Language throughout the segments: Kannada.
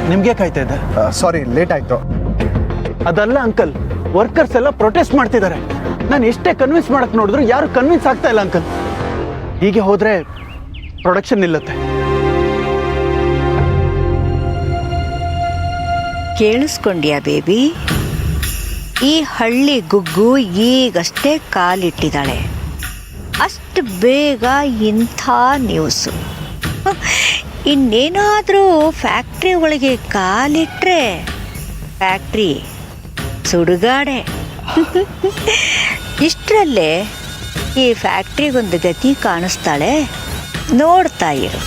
ನಿಮಗೆ ಕಾಯ್ತಾ ಇದ್ದೆ. ಸಾರಿ ಲೇಟ್ ಆಯಿತು. ಅದಲ್ಲ ಅಂಕಲ್, ವರ್ಕರ್ಸ್ ಎಲ್ಲ ಪ್ರೊಟೆಸ್ಟ್ ಮಾಡ್ತಿದ್ದಾರೆ. ನಾನು ಎಷ್ಟೇ ಕನ್ವಿನ್ಸ್ ಮಾಡಕ್ ನೋಡಿದ್ರು ಯಾರು ಕನ್ವಿನ್ಸ್ ಆಗ್ತಾ ಇಲ್ಲ ಅಂಕಲ್. ಹೀಗೆ ಹೋದ್ರೆ ಪ್ರೊಡಕ್ಷನ್ ನಿಲ್ಲುತ್ತೆ. ಕೇಳಿಸ್ಕೊಂಡ್ಯಾ ಬೇಬಿ? ಈ ಹಳ್ಳಿ ಗುಗ್ಗು ಈಗಷ್ಟೇ ಕಾಲಿಟ್ಟಿದ್ದಾಳೆ. ಅಷ್ಟು ಬೇಗ ಇಂಥ ನ್ಯೂಸು. ಇನ್ನೇನಾದರೂ ಫ್ಯಾಕ್ಟ್ರಿ ಒಳಗೆ ಕಾಲಿಟ್ರೆ ಫ್ಯಾಕ್ಟ್ರಿ ಸುಡುಗಾಡೆ. ಇಷ್ಟರಲ್ಲೇ ಈ ಫ್ಯಾಕ್ಟ್ರಿಗೊಂದು ಗತಿ ಕಾಣಿಸ್ತಾಳೆ, ನೋಡ್ತಾ ಇರು.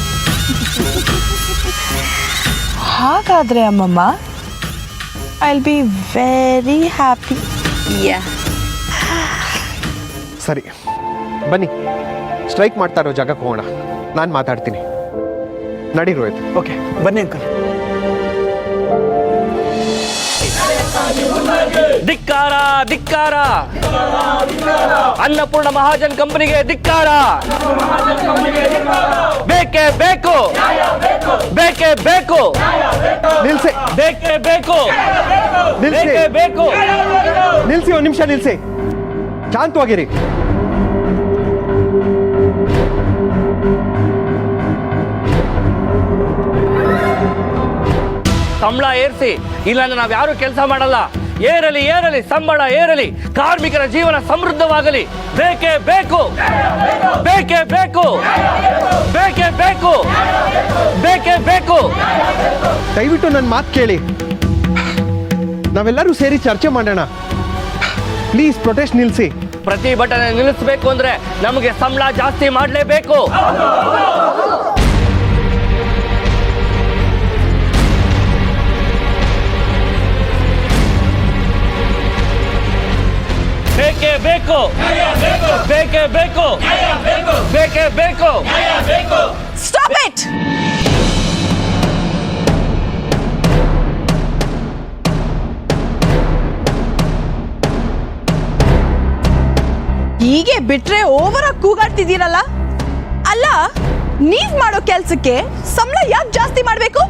ಹಾಗಾದರೆ ಅಮ್ಮಮ್ಮ, I will be very happy. Yeah, ಸರಿ ಬನ್ನಿ, ಸ್ಟ್ರೈಕ್ ಮಾಡ್ತಾ ಇರೋ ಜಾಗಕ್ಕೆ ಹೋಗೋಣ. ನಾನು ಮಾತಾಡ್ತೀನಿ. ನಡಿ ರೋಹಿತ್. ಓಕೆ ಬನ್ನಿ ಅಂಕಲ್. ಧಿಕ್ಕಾರ ಧಿಕ್ಕಾರ, ಅನ್ನಪೂರ್ಣ ಮಹಾಜನ್ ಕಂಪನಿಗೆ ಧಿಕ್ಕಾರ. ಬೇಕೇ ಬೇಕು, ಬೇಕೇ ಬೇಕು, ನಿಲ್ಸಿ, ಬೇಕೇ ಬೇಕು, ನಿಲ್ಸಿ, ಬೇಕೇ ಬೇಕು. ನಿಲ್ಸಿ, ಒಂದು ನಿಮಿಷ ನಿಲ್ಸಿ, ಶಾಂತವಾಗಿರಿ. ಸಂಬಳ ಏರಿಸಿ, ಇಲ್ಲಾಂದ್ರೆ ನಾವ್ ಯಾರು ಕೆಲಸ ಮಾಡಲ್ಲ. ಏರಲಿ ಏರಲಿ, ಸಂಬಳ ಏರಲಿ, ಕಾರ್ಮಿಕರ ಜೀವನ ಸಮೃದ್ಧವಾಗಲಿ. ಬೇಕೇ ಬೇಕು, ಬೇಕೇ ಬೇಕು, ಬೇಕೇ ಬೇಕು, ಬೇಕೇ ಬೇಕು. ದಯವಿಟ್ಟು ನನ್ನ ಮಾತು ಕೇಳಿ, ನಾವೆಲ್ಲರೂ ಸೇರಿ ಚರ್ಚೆ ಮಾಡೋಣ. ಪ್ಲೀಸ್ ಪ್ರೊಟೆಸ್ಟ್ ನಿಲ್ಲಿಸಿ. ಪ್ರತಿಭಟನೆ ನಿಲ್ಲಿಸಬೇಕು ಅಂದ್ರೆ ನಮಗೆ ಸಂಬಳ ಜಾಸ್ತಿ ಮಾಡಲೇಬೇಕು. ಬೇಕೇ ಬೇಕು, ಬೇಕೇ ಬೇಕು, ಬೇಕೇ ಬೇಕು. Stop it. ಹೀಗೆ ಬಿಟ್ರೆ ಓವರ್ ಆಗಿ ಕೂಗಾಡ್ತಿದ್ದೀರಲ್ಲ. ಅಲ್ಲ, ನೀವ್ ಮಾಡೋ ಕೆಲ್ಸಕ್ಕೆ ಸಂಬಳ ಯಾಕೆ ಜಾಸ್ತಿ ಮಾಡ್ಬೇಕು?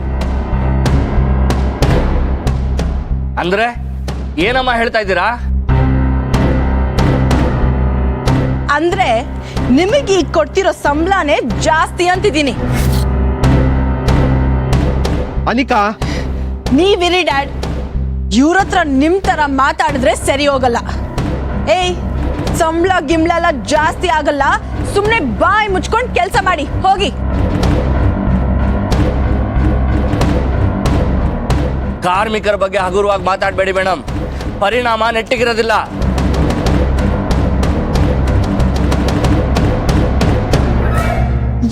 ಅಂದ್ರೆ ಏನಮ್ಮ ಹೇಳ್ತಾ ಇದ್ದೀರಾ? ಅಂದ್ರೆ ನಿಮಗೆ ಈಗ ಕೊಡ್ತಿರೋ ಸಂಬಳನೇ ಜಾಸ್ತಿ ಅಂತಿದ್ದೀನಿ. ಅನಿಕಾ, ನೀವಿರಿ ಡ್ಯಾಡ್. ಇವ್ರ ಹತ್ರ ನಿಮ್ ತರ ಮಾತಾಡಿದ್ರೆ ಸರಿ ಹೋಗಲ್ಲ. ಏಯ್, ಸಂಬಳ ಗಿಂಬಳ ಎಲ್ಲ ಜಾಸ್ತಿ ಆಗಲ್ಲ. ಸುಮ್ನೆ ಬಾಯಿ ಮುಚ್ಕೊಂಡು ಕೆಲಸ ಮಾಡಿ ಹೋಗಿ. ಕಾರ್ಮಿಕರ ಬಗ್ಗೆ ಹಗುರವಾಗಿ ಮಾತಾಡಬೇಡಿ ಮೇಡಮ್, ಪರಿಣಾಮ ನೆಟ್ಟಿಗಿರೋದಿಲ್ಲ.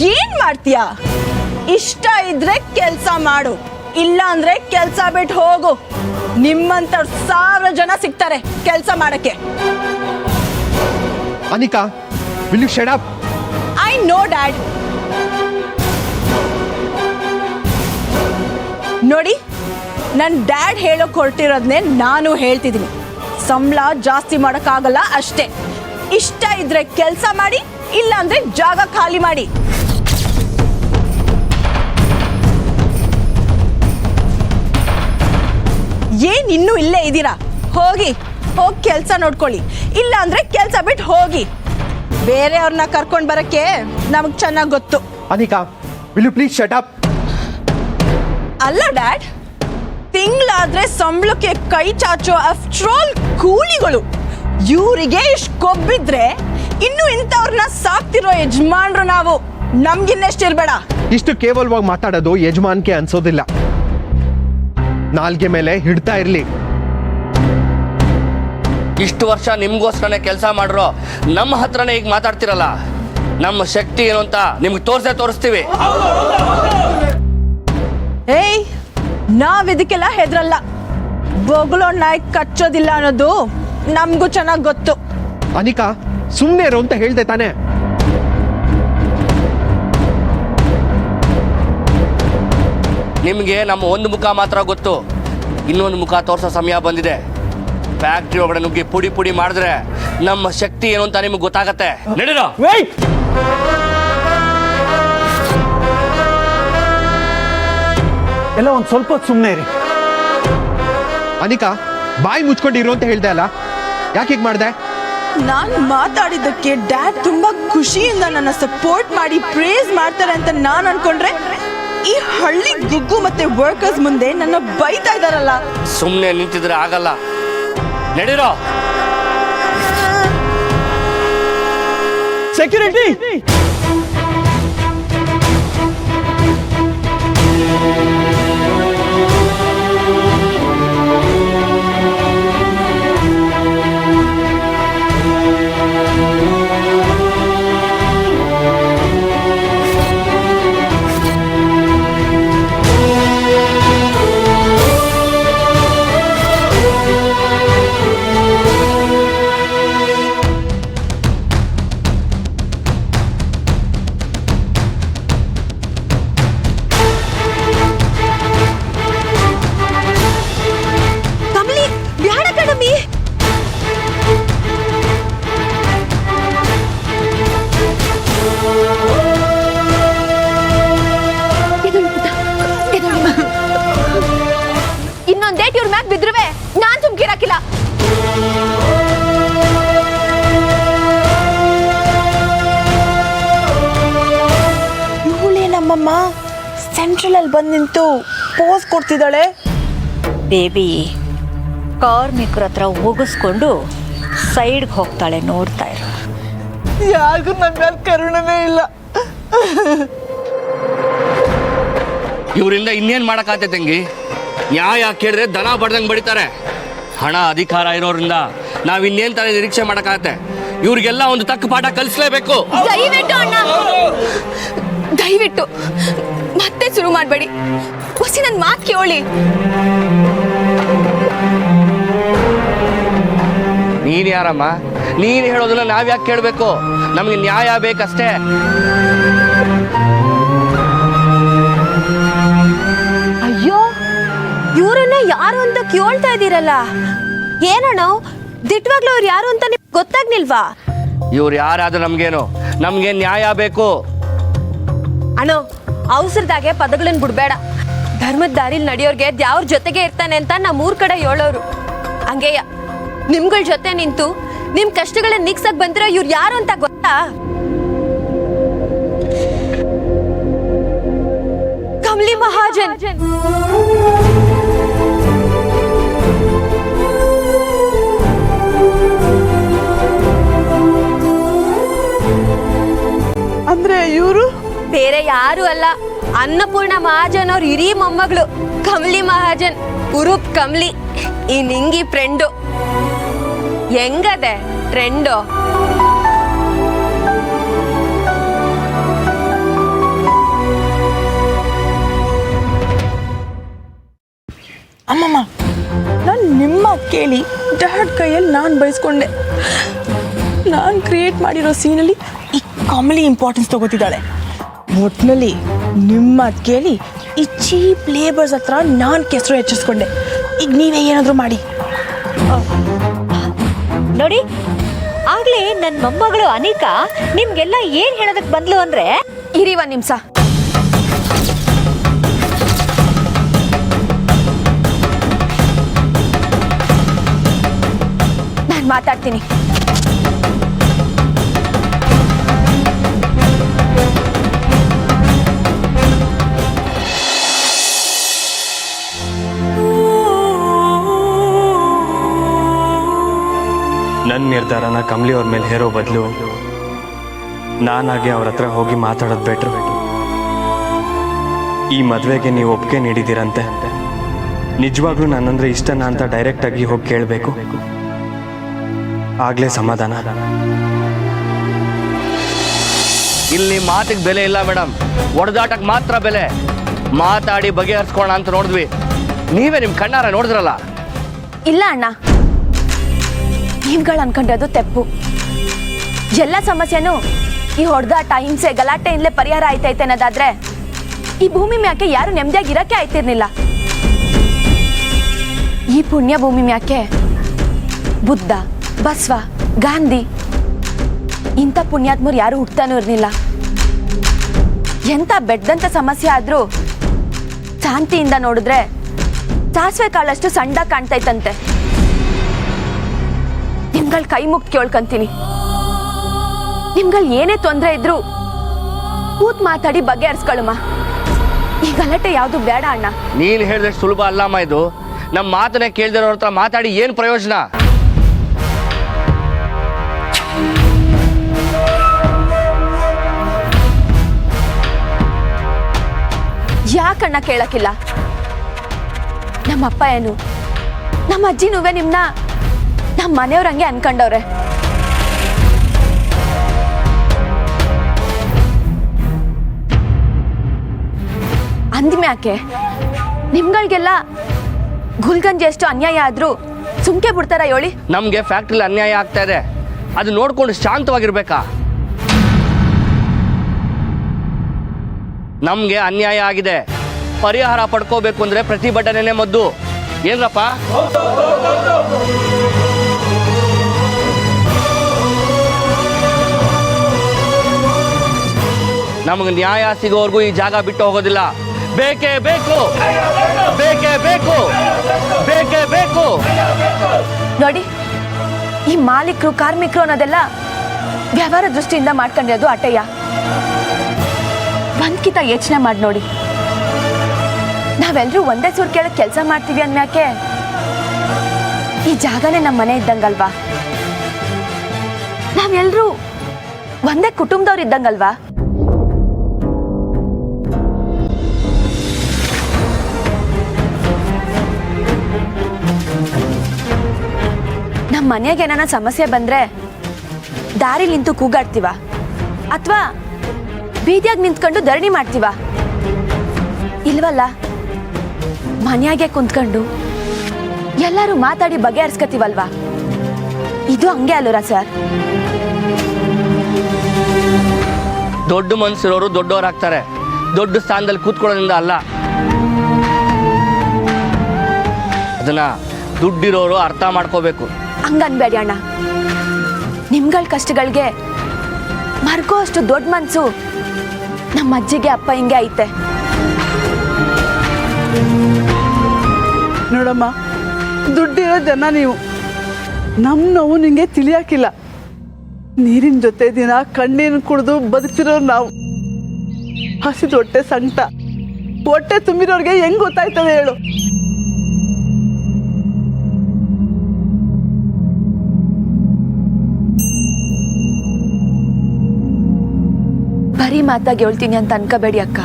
ಏನ್ ಮಾಡ್ತೀಯಾ? ಇಷ್ಟ ಇದ್ರೆ ಕೆಲ್ಸ ಮಾಡು, ಇಲ್ಲ ಅಂದ್ರೆ ಕೆಲ್ಸ ಬಿಟ್ಟು ಹೋಗು. ನಿಮ್ಮಂತ 1000 ಜನ ಸಿಗ್ತಾರೆ ಕೆಲ್ಸ ಮಾಡಕ್ಕೆ. Anika, will you shut up? I know dad. ನೋಡಿ, ನನ್ನ ಡ್ಯಾಡ್ ಹೇಳೋಕ್ ಹೊರಟಿರೋದನ್ನೇ ನಾನು ಹೇಳ್ತಿದ್ದೀನಿ. ಸಂಬಳ ಜಾಸ್ತಿ ಮಾಡೋಕ್ಕಾಗಲ್ಲ ಅಷ್ಟೇ. ಇಷ್ಟ ಇದ್ರೆ ಕೆಲಸ ಮಾಡಿ, ಇಲ್ಲ ಅಂದ್ರೆ ಜಾಗ ಖಾಲಿ ಮಾಡಿ. ಏನ್ ಇನ್ನೂ ಇಲ್ಲೇ ಇದ್ದೀರಾ? ಹೋಗಿ ಕೆಲಸ ನೋಡ್ಕೊಳ್ಳಿ, ಇಲ್ಲ ಅಂದ್ರೆ ಕೆಲಸ ಬಿಟ್ಟು ಹೋಗಿ. ಬೇರೆಯವ್ರನ್ನ ಕರ್ಕೊಂಡು ಬರಕ್ಕೆ ನಮಗ್ ಚೆನ್ನಾಗಿ ಗೊತ್ತು. Anika, will you please shut up? ಅಲ್ಲ ಡ್ಯಾಡ್, ತಿಂಗಳಾದ್ರೆ ಸಂಬಳಕ್ಕೆ ಕೈ ಚಾಚೋ ಆಫ್ಟರ್ ಆಲ್ ಕೂಲಿಗಳು. ಇವರಿಗೆ ಇಷ್ಟು ಕೊಬ್ಬಿದ್ರೆ ಇನ್ನು ಇಂಥವ್ರನ್ನ ಸಾಕ್ತಿರೋ ಯಜಮಾನ್ರು ನಾವು. ನಮ್ಗಿನ್ನೆಷ್ಟಿರ್ಬೇಡ. ಇಷ್ಟು ಕೇವಲವಾಗಿ ಮಾತಾಡೋದು ಯಜಮಾನ್ಕೆ ಅನ್ಸೋದಿಲ್ಲ. ನಾಲ್ಗೆ ಮೇಲೆ ಹಿಡ್ತಾ ಇರ್ಲಿ. ಇಷ್ಟು ವರ್ಷ ನಿಮ್ಗೋಸ್ಕರನೇ ಕೆಲಸ ಮಾಡ್ರೋ ನಮ್ಮ ಹತ್ರನೇ ಈಗ ಮಾತಾಡ್ತಿರಲ್ಲ. ನಮ್ಮ ಶಕ್ತಿ ಏನು ಅಂತ ನಿಮ್ಗೆ ತೋರಿಸ್ತೀವಿ. ಏಯ್, ನಾವ್ ಇದಕ್ಕೆಲ್ಲ ಹೆದ್ರಲ್ಲ. ಬೊಗಳೋ ನಾಯಿ ಕಚ್ಚೋದಿಲ್ಲ ಅನ್ನೋದು ನಮ್ಗೂ ಚೆನ್ನಾಗಿ ಗೊತ್ತು. ಅನಿಕಾ, ಸುಮ್ಮನೆ ಇರು ಅಂತ ಹೇಳ್ದೆ ತಾನೆ. ನಿಮಗೆ ನಮ್ಮ ಒಂದು ಮುಖ ಮಾತ್ರ ಗೊತ್ತು, ಇನ್ನೊಂದು ಮುಖ ತೋರಿಸೋ ಸಮಯ ಬಂದಿದೆ. ಫ್ಯಾಕ್ಟ್ರಿ ಒಳಗಡೆ ನುಗ್ಗಿ ಪುಡಿ ಪುಡಿ ಮಾಡಿದ್ರೆ ನಮ್ಮ ಶಕ್ತಿ ಏನು ಅಂತ ನಿಮ್ಗೆ ಗೊತ್ತಾಗತ್ತೆ. ನಡೀರೋ. ವೇಟ್, ಎಲ್ಲ ಒಂದು ಸ್ವಲ್ಪ ಹೊತ್ತು ಸುಮ್ಮನೆ ಇರಿ. ಅನಿಕಾ, ಬಾಯಿ ಮುಚ್ಕೊಂಡಿರು ಅಂತ ಹೇಳ್ದೆ ಅಲ್ಲ, ಯಾಕೆ ಹೀಗೆ ಮಾಡಿದೆ? ನಾನು ಮಾತಾಡಿದ್ದಕ್ಕೆ ಡ್ಯಾಡ್ ತುಂಬಾ ಖುಷಿಯಿಂದ ನನ್ನ ಸಪೋರ್ಟ್ ಮಾಡಿ ಪ್ರೇಸ್ ಮಾಡ್ತಾರೆ ಅಂತ ನಾನು ಅನ್ಕೊಂಡ್ರೆ ಈ ಹಳ್ಳಿ ಗುಗ್ಗು ಮತ್ತೆ ವರ್ಕರ್ಸ್ ಮುಂದೆ ನನ್ನ ಬೈತಾ ಇದಾರಲ್ಲ. ಸುಮ್ಮನೆ ನಿಂತಿದ್ರೆ ಆಗಲ್ಲ, ನಡೀರೋ. ಸೆಕ್ಯೂರಿಟಿ, ಇನ್ನೊಂದೇಟ್ ಇವ್ರ ಮ್ಯಾಗ್ ಬಿದ್ರುವೆ ನಾನ್ ಸುಮ್ಕಿರಾಕಿಲ್ಲ. ಇವಳೇ ನಮ್ಮಮ್ಮ ಸೆಂಟ್ರಲ್ ಅಲ್ಲಿ ಬಂದು ನಿಂತು ಪೋಸ್ ಕೊಡ್ತಿದ್ದಾಳೆ. ಬೇಬಿ ಕಾರ್ಮಿಕರ ಹತ್ರ ಹೋಗಿಸ್ಕೊಂಡು ಸೈಡ್ಗೆ ಹೋಗ್ತಾಳೆ, ನೋಡ್ತಾ ಇರು. ಯಾರಿಗೂ ನನ್ನ ಮೇಲೆ ಕರುಣನೇ ಇಲ್ಲ. ಇವರಿಂದ ಇನ್ನೇನ್ ಮಾಡಕ್ಕಾತೆ ತಂಗಿ? ನ್ಯಾಯ ಕೇಳಿದ್ರೆ ದನ ಬಡ್ದಂಗೆ ಬಡಿತಾರೆ. ಹಣ ಅಧಿಕಾರ ಇರೋದ್ರಿಂದ ನಾವ್ ಇನ್ನೇನ್ ತರ ನಿರೀಕ್ಷೆ ಮಾಡಕ್ಕಾಗತ್ತೆ? ಇವ್ರಿಗೆಲ್ಲ ಒಂದು ತಕ್ಕ ಪಾಠ ಕಲಿಸ್ಲೇಬೇಕು. ದಯವಿಟ್ಟು ಅಣ್ಣ, ದಯವಿಟ್ಟು ಮತ್ತೆ ಶುರು ಮಾಡಬೇಡಿ. ಹೊಸಿ ನನ್ನ ಮಾತು ಕೇಳಿ. ನೀನ್ ಯಾರಮ್ಮ? ನೀನ್ ಹೇಳೋದನ್ನ ನಾವ್ ಯಾಕೆ ಕೇಳ್ಬೇಕು? ನಮ್ಗೆ ನ್ಯಾಯ ಬೇಕಷ್ಟೇ. ಅಯ್ಯೋ, ಇವರನ್ನ ಯಾರು ಅಂತ ಕೇಳ್ತಾ ಇದ್ದೀರಲ್ಲ, ಏನಣ್ಣ ದಿಟ್ವಾಗ್ಲೂ ಅವ್ರು ಯಾರು ಅಂತ ನಿಮ್ಗೆ ಗೊತ್ತಾಗ್ನಿಲ್ವಾ? ಇವ್ರು ಯಾರಾದ್ರೂ ನಮ್ಗೇನು? ನಮ್ಗೆ ನ್ಯಾಯ ಬೇಕು. ಅಣ್ಣ, ಅವಸರದಾಗೆ ಪದಗಳನ್ನ ಬಿಡ್ಬೇಡ. ಧರ್ಮದ ದಾರಿಲಿ ನಡೆಯೋರ್ಗೆ ದ್ಯಾವ್ರ ಜೊತೆಗೆ ಇರ್ತಾನೆ ಅಂತ ನಮ್ಮೂರ್ ಕಡೆ ಹೇಳೋರು. ಹಂಗೆಯ ನಿಮ್ಗಳ ಜೊತೆ ನಿಂತು ನಿಮ್ ಕಷ್ಟಗಳನ್ನ ನೀಗ್ಸಕ್ ಬಂದಿರೋ ಇವ್ರು ಯಾರು ಅಂತ ಗೊತ್ತಾ? ಕಮಲಿ ಮಹಾಜನ್. ಅಂದ್ರೆ ಇವರು ಬೇರೆ ಯಾರು ಅಲ್ಲ, ಅನ್ನಪೂರ್ಣ ಮಹಾಜನ್ ಅವ್ರ ಹಿರಿ ಮೊಮ್ಮಗಳು ಕಮಲಿ ಮಹಾಜನ್ ಉರುಪ್ ಕಮಲಿ. ಈ ನಿಂಗಿ ಫ್ರೆಂಡು. ಹೆಂಗದೆ ಟ್ರೆಂಡು? ಅಮ್ಮಮ್ಮ, ನಾನು ನಿಮ್ಮ ಕೇಳಿ ಡ್ಯಾಡ್ ಕೈಯಲ್ಲಿ ನಾನು ಬಯಸ್ಕೊಂಡೆ. ನಾನು ಕ್ರಿಯೇಟ್ ಮಾಡಿರೋ ಸೀನಲ್ಲಿ ಈ ಕಮಲಿ ಇಂಪಾರ್ಟೆನ್ಸ್ ತಗೋತಿದ್ದಾಳೆ. ಒಟ್ಟಿನಲ್ಲಿ ನಿಮ್ಮ ಕೇಳಿ ಈ ಚೀಪ್ ಲೇಬರ್ಸ್ ಹತ್ರ ನಾನು ಕೆಸರು ಹೆಚ್ಚಿಸ್ಕೊಂಡೆ. ಈಗ ನೀವೇ ಏನಾದರೂ ಮಾಡಿ. ನೋಡಿ, ಆಗ್ಲೇ ನನ್ನ ಮೊಮ್ಮಗಳು ಅನಿಕಾ ನಿಮ್ಗೆಲ್ಲ ಏನ್ ಹೇಳೋದಕ್ ಬಂದ್ಲು ಅಂದ್ರೆ, ಇರಿ ಒಂದ್ ನಿಮಿಷ. ನಾನು ಮಾತಾಡ್ತೀನಿ. ನನ್ನ ನಿರ್ಧಾರನ ಕಮಲಿ ಅವ್ರ ಮೇಲೆ ಹೇರೋ ಬದಲು ನಾನಾಗೆ ಅವ್ರ ಹತ್ರ ಹೋಗಿ ಮಾತಾಡೋದು ಬೆಟ್ರು. ಈ ಮದುವೆಗೆ ನೀವು ಒಪ್ಪಿಗೆ ನೀಡಿದ್ದೀರಂತೆ, ನಿಜವಾಗ್ಲೂ ನನ್ನಂದ್ರೆ ಇಷ್ಟನಾ ಅಂತ ಡೈರೆಕ್ಟಾಗಿ ಹೋಗಿ ಕೇಳಬೇಕು. ಆಗ್ಲೇ ಸಮಾಧಾನ. ಇಲ್ಲಿ ಮಾತಿಗೆ ಬೆಲೆ ಇಲ್ಲ ಮೇಡಮ್, ಒಡೆದಾಟಕ್ಕೆ ಮಾತ್ರ ಬೆಲೆ. ಮಾತಾಡಿ ಬಗೆಹರಿಸ್ಕೋಣ ಅಂತ ನೋಡಿದ್ವಿ, ನೀವೇ ನಿಮ್ ಕಣ್ಣಾರ ನೋಡಿದ್ರಲ್ಲ. ಇಲ್ಲ ಅಣ್ಣ, ನೀವುಗಳು ಅನ್ಕೊಂಡದು ತೆಪ್ಪು. ಎಲ್ಲ ಸಮಸ್ಯೆನೂ ಈ ಹೊಡೆದಾಟ, ಹಿಂಸೆ, ಗಲಾಟೆಯಿಂದಲೇ ಪರಿಹಾರ ಆಯ್ತೈತೆ ಅನ್ನೋದಾದ್ರೆ ಈ ಭೂಮಿ ಮ್ಯಾಕೆ ಯಾರು ನೆಮ್ಮದಿಯಾಗಿ ಇರಕ್ಕೆ ಆಯ್ತಿರ್ಲಿಲ್ಲ. ಈ ಪುಣ್ಯ ಭೂಮಿ ಮ್ಯಾಕೆ ಬುದ್ಧ, ಬಸವ, ಗಾಂಧಿ ಇಂಥ ಪುಣ್ಯಾತ್ಮರು ಯಾರು ಹುಟ್ತಾನೂ ಇರ್ಲಿಲ್ಲ. ಎಂಥ ಬೆಡ್ದಂಥ ಸಮಸ್ಯೆ ಆದ್ರೂ ಶಾಂತಿಯಿಂದ ನೋಡಿದ್ರೆ ಸಾಸಿವೆ ಕಾಳಷ್ಟು ಸಣ್ಣ ಕಾಣ್ತೈತಂತೆ. ನಿಮ್ಗಳ ಕೈ ಮುಗ್ದು ಕೇಳ್ಕಂತೀನಿ, ನಿಮ್ಗಳ ಏನೇ ತೊಂದರೆ ಇದ್ರು ಕೂತ್ ಮಾತಾಡಿ ಬಗೆಹರಿಸ್ಕೊಳ್ಳಮ್ಮ. ಈ ಗಲಾಟೆ ಯಾವುದು ಬೇಡ ಅಣ್ಣ. ನೀನು ಹೇಳಿದಷ್ಟು ಸುಲಭ ಅಲ್ಲಮ್ಮ ಇದು. ನಮ್ಮ ಮಾತನ್ನೇ ಕೇಳ್ದಿರೋರ ಹತ್ರ ಮಾತಾಡಿ ಏನು ಪ್ರಯೋಜನ? ಯಾಕಣ್ಣ ಕೇಳಕ್ಕಿಲ್ಲ? ನಮ್ಮಪ್ಪ ಏನು ನಮ್ಮ ಅಜ್ಜಿನೂವೆ ನಿಮ್ನ ನಮ್ಮ ಮನೆಯವ್ರಂಗೆ ಅನ್ಕೊಂಡವ್ರೆ. ಅಂದ್ಮ್ಯಾಕೆ ನಿಮ್ಗಳಿಗೆಲ್ಲ ಗುಲ್ಗಂಜಿ ಎಷ್ಟು ಅನ್ಯಾಯ ಆದ್ರೂ ಸುಮ್ಕೆ ಬಿಡ್ತಾರ ಹೇಳಿ? ನಮಗೆ ಫ್ಯಾಕ್ಟ್ರಿಲಿ ಅನ್ಯಾಯ ಆಗ್ತಾ ಇದೆ, ಅದು ನೋಡ್ಕೊಂಡು ಶಾಂತವಾಗಿರ್ಬೇಕಾ? ನಮ್ಗೆ ಅನ್ಯಾಯ ಆಗಿದೆ, ಪರಿಹಾರ ಪಡ್ಕೋಬೇಕು ಅಂದ್ರೆ ಪ್ರತಿಭಟನೆ ಮದ್ದು. ಏನ್ರಪ್ಪ? ನಮಗೆ ನ್ಯಾಯ ಸಿಗೋವರೆಗೂ ಈ ಜಾಗ ಬಿಟ್ಟು ಹೋಗೋದಿಲ್ಲ. ಬೇಕೇ ಬೇಕು, ಬೇಕೇ ಬೇಕು, ಬೇಕೇ ಬೇಕು. ನೋಡಿ, ಈ ಮಾಲೀಕರು ಕಾರ್ಮಿಕರು ಅನ್ನೋದೆಲ್ಲ ವ್ಯವಹಾರ ದೃಷ್ಟಿಯಿಂದ ಮಾಡ್ಕೊಂಡಿರೋದು ಅಟಯ್ಯ. ಒಂದ್ಕಿತ ಯೋಚನೆ ಮಾಡಿ ನೋಡಿ, ನಾವೆಲ್ಲರೂ ಒಂದೇ ಸೂರು ಕೇಳಕ್ ಕೆಲಸ ಮಾಡ್ತೀವಿ ಅಂದ್ಮ್ಯಾಕೆ ಈ ಜಾಗನೇ ನಮ್ಮ ಮನೆ ಇದ್ದಂಗಲ್ವಾ? ನಾವೆಲ್ಲರೂ ಒಂದೇ ಕುಟುಂಬದವ್ರು ಇದ್ದಂಗಲ್ವಾ? ನಮ್ಮ ಮನೆಗೆ ಏನಾನ ಸಮಸ್ಯೆ ಬಂದ್ರೆ ದಾರಿ ನಿಂತು ಕೂಗಾಡ್ತೀವ ಅಥವಾ ಬೀದಿಯಾಗಿ ನಿಂತ್ಕೊಂಡು ಧರಣಿ ಮಾಡ್ತೀವ? ಇಲ್ವಲ್ಲ, ಮನೆಯಾಗೆ ಕುಂತ್ಕೊಂಡು ಎಲ್ಲರೂ ಮಾತಾಡಿ ಬಗೆಹರಿಸ್ಕತೀವಲ್ವಾ? ಇದು ಹಂಗೆ ಅಲ್ಲೂರ ಸರ್? ದೊಡ್ಡ ಮನ್ಸಿರೋರು ದೊಡ್ಡವರಾಗ್ತಾರೆ, ದೊಡ್ಡ ಸ್ಥಾನದಲ್ಲಿ ಕೂತ್ಕೊಳ್ಳೋದ್ರಿಂದ ಅಲ್ಲ. ಅದನ್ನ ದುಡ್ಡಿರೋರು ಅರ್ಥ ಮಾಡ್ಕೋಬೇಕು. ಹಂಗನ್ಬೇಡಿ ಅಣ್ಣ. ನಿಮ್ಗಳ ಕಷ್ಟಗಳಿಗೆ ಮರ್ಗೋ ಅಷ್ಟು ದೊಡ್ಡ ಮನ್ಸು ನಮ್ಮ ಅಜ್ಜಿಗೆ ಅಪ್ಪ ಹಿಂಗೆ ಐತೆ. ನೋಡಮ್ಮ, ದುಡ್ಡಿರೋ ಜನ ನೀವು. ನಮ್ಮ ನೋವು ನಿಂಗೆ ತಿಳಿಯಾಕಿಲ್ಲ. ನೀರಿನ ಜೊತೆ ದಿನ ಕಣ್ಣೀರು ಕುಡಿದು ಬದುಕ್ತಿರೋರು ನಾವು. ಹಸಿದ ಹೊಟ್ಟೆ ಸಂಕಟ, ಹೊಟ್ಟೆ ತುಂಬಿರೋರಿಗೆ ಹೆಂಗ್ ಗೊತ್ತಾಯ್ತದೆ ಹೇಳು? ಬರೀ ಮಾತಾಗಿ ಹೇಳ್ತೀನಿ ಅಂತ ಅನ್ಕೋಬೇಡಿ ಅಕ್ಕ.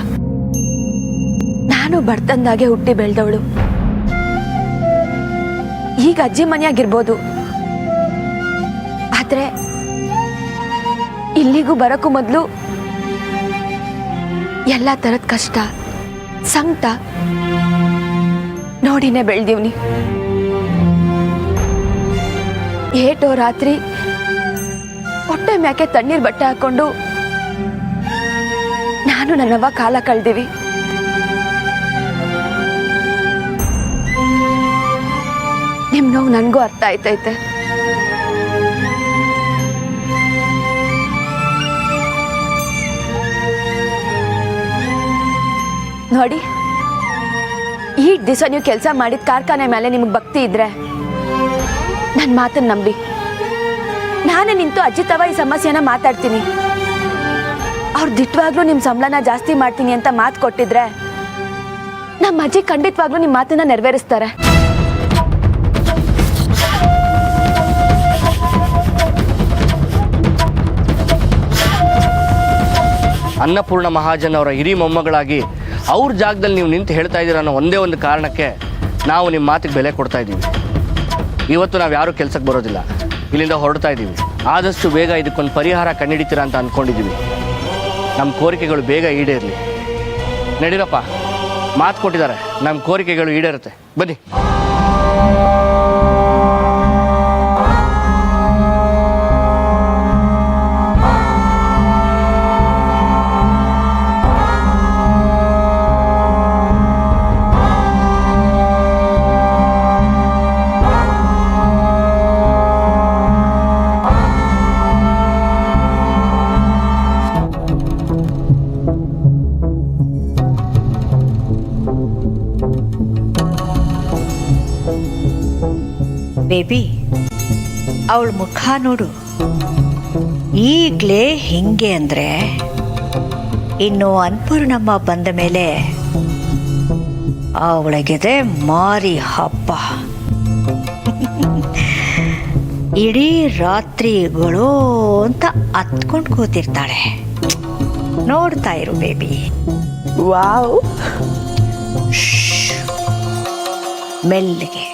ನಾನು ಬರ್ತಂದಾಗೆ ಹುಟ್ಟಿ ಬೆಳೆದವಳು. ಈಗ ಅಜ್ಜಿ ಮನೆಯಾಗಿರ್ಬೋದು, ಆದ್ರೆ ಇಲ್ಲಿಗೂ ಬರೋಕ್ಕೂ ಮೊದಲು ಎಲ್ಲ ಥರದ ಕಷ್ಟ ಸಂಕಟ ನೋಡಿನೇ ಬೆಳೆದಿವ್ನಿ. ಏಟೋ ರಾತ್ರಿ ಹೊಟ್ಟೆ ಮ್ಯಾಕೆ ತಣ್ಣೀರ್ ಬಟ್ಟೆ ಹಾಕೊಂಡು ನಾನು ನನ್ನವ್ವ ಕಾಲ ಕಳ್ದಿವಿ. ನಿಮ್ ನೋವು ನನಗೂ ಅರ್ಥ ಆಯ್ತೈತೆ. ನೋಡಿ, ಈ ದಿವಸ ನೀವು ಕೆಲಸ ಮಾಡಿದ ಕಾರ್ಖಾನೆ ಮೇಲೆ ನಿಮಗೆ ಭಕ್ತಿ ಇದ್ರೆ ನನ್ನ ಮಾತನ್ನ ನಂಬಿ ನಾನೇ ನಿಂತು ಅಜ್ಜಿ ತವ ಈ ಸಮಸ್ಯೆನ ಮಾತಾಡ್ತೀನಿ. ಅವ್ರು ದಿಟ್ಟವಾಗ್ಲೂ ನಿಮ್ಮ ಸಂಬಳನ ಜಾಸ್ತಿ ಮಾಡ್ತೀನಿ ಅಂತ ಮಾತು ಕೊಟ್ಟಿದ್ರೆ ನಮ್ಮ ಅಜ್ಜಿ ಖಂಡಿತವಾಗ್ಲೂ ನಿಮ್ಮ ಮಾತನ್ನ ನೆರವೇರಿಸ್ತಾರೆ. ಅನ್ನಪೂರ್ಣ ಮಹಾಜನ್ ಅವರ ಹಿರಿ ಮೊಮ್ಮಗಳಾಗಿ ಅವ್ರ ಜಾಗದಲ್ಲಿ ನೀವು ನಿಂತು ಹೇಳ್ತಾ ಇದ್ದೀರ ಅನ್ನೋ ಒಂದೇ ಒಂದು ಕಾರಣಕ್ಕೆ ನಾವು ನಿಮ್ಮ ಮಾತಿಗೆ ಬೆಲೆ ಕೊಡ್ತಾ ಇದ್ದೀವಿ. ಇವತ್ತು ನಾವು ಯಾರೂ ಕೆಲಸಕ್ಕೆ ಬರೋದಿಲ್ಲ, ಇಲ್ಲಿಂದ ಹೊರಡ್ತಾ ಇದ್ದೀವಿ. ಆದಷ್ಟು ಬೇಗ ಇದಕ್ಕೊಂದು ಪರಿಹಾರ ಕಂಡುಹಿಡಿತೀರಾ ಅಂತ ಅಂದ್ಕೊಂಡಿದ್ದೀವಿ. ನಮ್ಮ ಕೋರಿಕೆಗಳು ಬೇಗ ಈಡೇರಲಿ. ನಡೀರಪ್ಪ, ಮಾತು ಕೊಟ್ಟಿದ್ದಾರೆ, ನಮ್ಮ ಕೋರಿಕೆಗಳು ಈಡೇರುತ್ತೆ. ಬನ್ನಿ. ಬೇಬಿ ಅವಳ ಮುಖ ನೋಡು, ಈಗಲೇ ಹಿಂಗೆ ಅಂದರೆ ಇನ್ನು ಅನ್ನಪೂರ್ಣಮ್ಮ ಬಂದ ಮೇಲೆ ಅವಳಿಗಿದೆ ಮಾರಿ ಹಬ್ಬ. ಇಡೀ ರಾತ್ರಿಗಳು ಅಂತ ಹತ್ಕೊಂಡು ಕೂತಿರ್ತಾಳೆ. ನೋಡ್ತಾ ಇರು ಬೇಬಿ. ವಾವ್, ಮೆಲ್ಲಿಗೆ.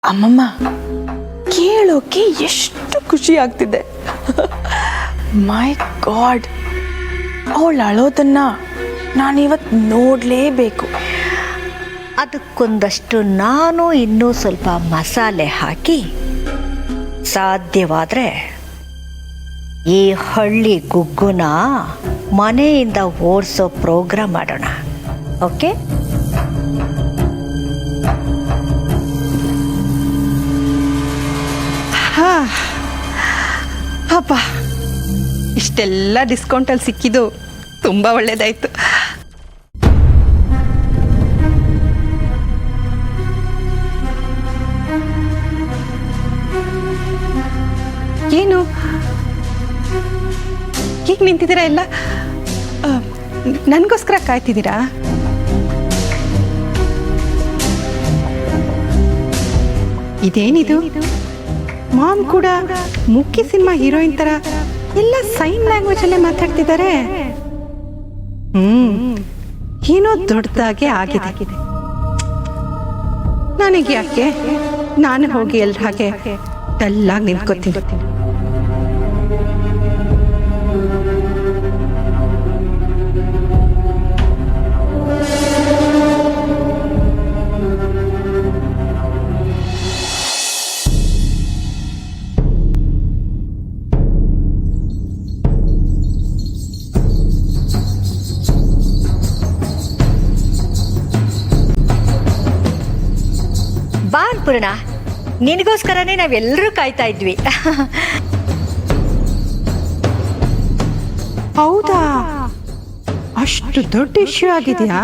ಅಮ್ಮಮ್ಮ ಕೇಳೋಕೆ ಎಷ್ಟು ಖುಷಿ ಆಗ್ತಿದೆ. ಮೈ ಗಾಡ್, ಅವಳು ಅಳೋದನ್ನ ನಾನಿವತ್ತು ನೋಡಲೇಬೇಕು. ಅದಕ್ಕೊಂದಷ್ಟು ನಾನು ಇನ್ನೂ ಸ್ವಲ್ಪ ಮಸಾಲೆ ಹಾಕಿ ಸಾಧ್ಯವಾದರೆ ಈ ಹಳ್ಳಿ ಗುಗ್ಗುನ ಮನೆಯಿಂದ ಓಡಿಸೋ ಪ್ರೋಗ್ರಾಮ್ ಮಾಡೋಣ. ಓಕೆ? ಅಪ್ಪ, ಇಷ್ಟೆಲ್ಲ ಡಿಸ್ಕೌಂಟಲ್ಲಿ ಸಿಕ್ಕಿದ್ದು ತುಂಬ ಒಳ್ಳೇದಾಯ್ತು. ಏನು ಹೀಗೆ ನಿಂತಿದ್ದೀರಾ ಎಲ್ಲ? ನನಗೋಸ್ಕರ ಕಾಯ್ತಿದ್ದೀರಾ? ಇದೇನಿದು? ಮಾಮ್ ಕೂಡ ಮುಖ್ಯ ಸಿನಿಮಾ ಹೀರೋಯಿನ್ ತರ ಎಲ್ಲ ಸೈನ್ ಲ್ಯಾಂಗ್ವೇಜ್ ಅಲ್ಲೇ ಮಾತಾಡ್ತಿದ್ದಾರೆ. ಏನೋ ದೊಡ್ಡದಾಗೆ ಆಗಿದೆ. ನನಗೆ ಯಾಕೆ, ನಾನು ಹೋಗಿ ಎಲ್ರ ಹಾಗೆ ಡಲ್ಲಾಗಿ ನಿಂತ್ಕೋತೀನಿ. ಬಾ ಅನ್ನಪೂರ್ಣ, ನಿನಗೋಸ್ಕರನೇ ನಾವೆಲ್ಲರೂ ಕಾಯ್ತಾ ಇದ್ವಿ. ಹೌದಾ? ಅಷ್ಟು ದೊಡ್ಡ ಇಶ್ಯೂ ಆಗಿದೆಯಾ?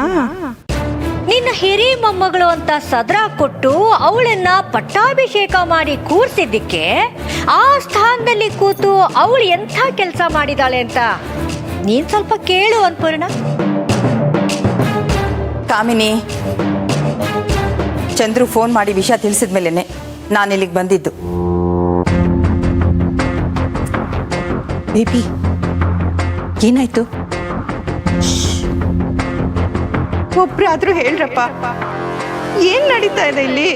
ನಿನ್ನ ಹಿರಿ ಮೊಮ್ಮಗಳು ಅಂತ ಸದರ ಕೊಟ್ಟು ಅವಳನ್ನ ಪಟ್ಟಾಭಿಷೇಕ ಮಾಡಿ ಕೂರ್ಸಿದ್ದಕ್ಕೆ ಆ ಸ್ಥಾನದಲ್ಲಿ ಕೂತು ಅವಳು ಎಂಥ ಕೆಲಸ ಮಾಡಿದಾಳೆ ಅಂತ ನೀನ್ ಸ್ವಲ್ಪ ಕೇಳು ಅನ್ನಪೂರ್ಣ. ಕಾಮಿನಿ, ಚಂದ್ರು ಫೋನ್ ಮಾಡಿ ವಿಷಯ ತಿಳಿಸಿದ ಮೇಲೇನೆ ನಾನು ಇಲ್ಲಿಗೆ ಬಂದಿದ್ದು. ಬೇಬಿ, ಏನಾಯ್ತು? ಒಬ್ರಾದ್ರೂ ಹೇಳ್ರಪ್ಪ, ಏನ್ ನಡೀತಾ ಇದೆ ಇಲ್ಲಿ?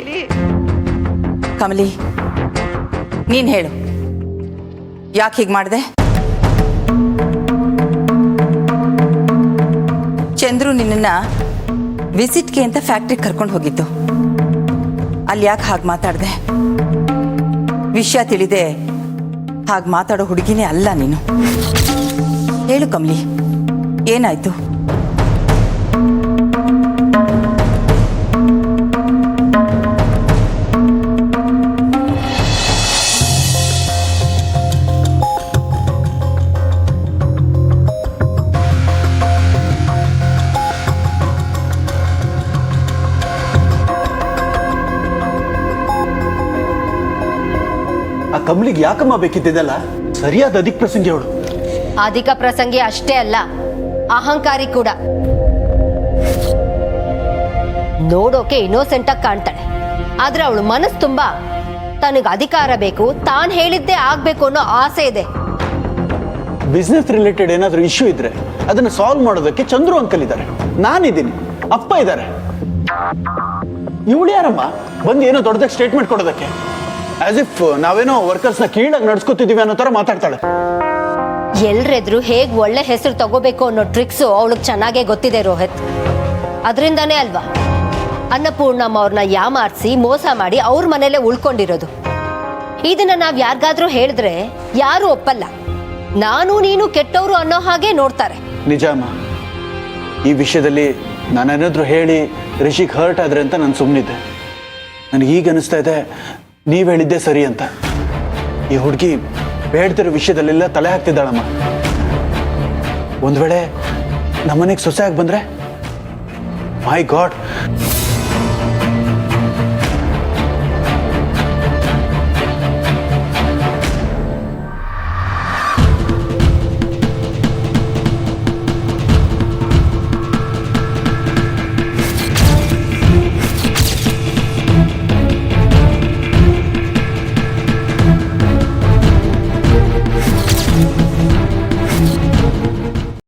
ಕಮಲಿ, ನೀನ್ ಹೇಳು, ಯಾಕೆ ಹೀಗೆ ಮಾಡಿದೆ? ಚಂದ್ರು ನಿನ್ನ ವಿಸಿಟ್ಗೆ ಅಂತ ಫ್ಯಾಕ್ಟ್ರಿಗೆ ಕರ್ಕೊಂಡು ಹೋಗಿದ್ದು. ಅಲ್ಲಿ ಯಾಕೆ ಹಾಗೆ ಮಾತಾಡಿದೆ? ವಿಷಯ ತಿಳಿದೆ ಹಾಗೆ ಮಾತಾಡೋ ಹುಡುಗಿನೇ ಅಲ್ಲ ನೀನು. ಹೇಳು ಕಮಲಿ, ಏನಾಯ್ತು? ಆ ಕಮಲಿಗೆ ಯಾಕಮ್ಮ ಬೇಕಿದ್ದಲ್ಲ? ಸರಿಯಾದ ಅಧಿಕ ಪ್ರಸಂಗಿ ಅವಳು. ಅಧಿಕ ಪ್ರಸಂಗಿ ಅಷ್ಟೇ ಅಲ್ಲ, ಅಹಂಕಾರಿ ಕೂಡ. ನೋಡೋಕೆ ಇನ್ನೋಸೆಂಟ್ ಆಗಿ ಕಾಣ್ತಾಳೆ, ಆದ್ರೆ ಅವಳು ಮನಸ್ಸು ತುಂಬಾ ತನಗೆ ಅಧಿಕಾರ ಬೇಕು, ತಾನು ಹೇಳಿದ್ದೇ ಆಗ್ಬೇಕು ಅನ್ನೋ ಆಸೆ ಇದೆ. ಬಿಸ್ನೆಸ್ ರಿಲೇಟೆಡ್ ಏನಾದರೂ ಇಶ್ಯೂ ಇದ್ರೆ ಅದನ್ನ ಸಾಲ್ವ್ ಮಾಡೋದಕ್ಕೆ ಚಂದ್ರು ಅಂಕಲ್ ಇದ್ದಾರೆ, ನಾನಿದ್ದೀನಿ, ಅಪ್ಪ ಇದ್ದಾರೆ. ಇವಳು ಯಾರಮ್ಮ ಬಂದು ಏನೋ ದೊಡ್ಡದಾಗಿ ಸ್ಟೇಟ್ಮೆಂಟ್ ಕೊಡೋದಕ್ಕೆ? ಆಸ್ ಇಫ್ ನಾವೇನೋ ವರ್ಕರ್ಸ್ನ ಕೀಳಾಗಿ ನಡ್ಸ್ಕೊತಿದೀವಿ ಅನ್ನೋ ತರ ಮಾತಾಡ್ತಾಳೆ. ಎಲ್ರೆದ್ರು ಹೇಗ್ ಒಳ್ಳೆ ಹೆಸರು ತಗೋಬೇಕು ಅನ್ನೋ ಟ್ರಿಕ್ಸು ಅವಳಿಗೆ ಚೆನ್ನಾಗೇ ಗೊತ್ತಿದೆ ರೋಹಿತ್. ಅದರಿಂದಾನೇ ಅಲ್ವಾ ಅನ್ನಪೂರ್ಣಮ್ಮ ಅವ್ರನ್ನ ಯಾಮಾರಿಸಿ ಮೋಸ ಮಾಡಿ ಅವ್ರ ಮನೇಲೆ ಉಳ್ಕೊಂಡಿರೋದು. ಇದನ್ನ ನಾವ್ ಯಾರಿಗಾದ್ರೂ ಹೇಳಿದ್ರೆ ಯಾರು ಒಪ್ಪಲ್ಲ, ನಾನು ನೀನು ಕೆಟ್ಟವರು ಅನ್ನೋ ಹಾಗೆ ನೋಡ್ತಾರೆ. ನಿಜ ಅಮ್ಮ, ಈ ವಿಷಯದಲ್ಲಿ ನಾನೇನಾದ್ರೂ ಹೇಳಿ ರಿಷಿಗೆ ಹರ್ಟ್ ಆದ್ರೆ ಅಂತ ನಾನು ಸುಮ್ಮನಿದ್ದೆ. ನನಗೆ ಈಗ ಅನಿಸ್ತಾ ಇದೆ ನೀವು ಹೇಳಿದ್ದೆ ಸರಿ ಅಂತ. ಈ ಹುಡುಗಿ ಬೇಡ್ತಿರೋ ವಿಷಯದಲ್ಲೆಲ್ಲ ತಲೆ ಹಾಕ್ತಿದ್ದಾಳಮ್ಮ. ಒಂದ್ ವೇಳೆ ನಮ್ಮನೆಗೆ ಸೊಸೆ ಆಗಿ ಬಂದ್ರೆ, ಮೈ ಗಾಡ್,